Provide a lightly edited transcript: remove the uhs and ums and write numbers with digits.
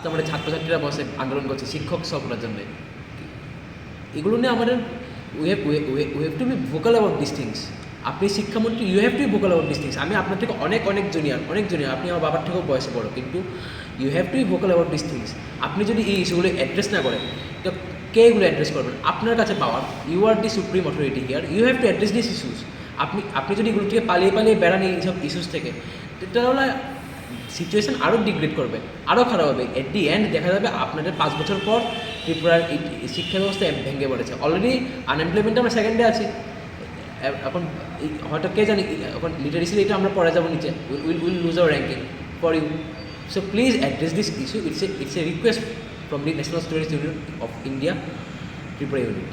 আমাদের ছাত্রছাত্রীরা বসে আন্দোলন করছে শিক্ষক সফরের জন্য। এগুলো নিয়ে আমাদের we have to be vocal about this things. আপনি শিক্ষামন্ত্রী, you have to be vocal about this things. আমি আপনার থেকে অনেক জুনিয়র, আপনি আমার বাবার থেকেও বয়সে বড়, কিন্তু you have to be vocal about this things. আপনি যদি এই ইস্যুগুলো অ্যাড্রেস না করেন, তো কে এগুলো অ্যাড্রেস করবেন? আপনার কাছে power, you are the supreme authority here, you have to address this issues. আপনি যদি এগুলো থেকে পালিয়ে বেড়ান এইসব ইস্যুস থেকে, তাহলে সিচুয়েশান আরও ডিগ্রেড করবে, আরও খারাপ হবে। এট দি এন্ড দেখা যাবে আপনাদের 5 বছর পর ত্রিপুরার শিক্ষা ব্যবস্থা ভেঙে পড়েছে। অলরেডি আনএমপ্লয়মেন্টে আমরা সেকেন্ডে আছি। এখন হয়তো কে জানি এখন লিটারেসি রেটে আমরা পড়ে যাবো নিচে, will lose our ranking for you. So please address this issue. It's a request from the National Students Union of India, Tripura unit.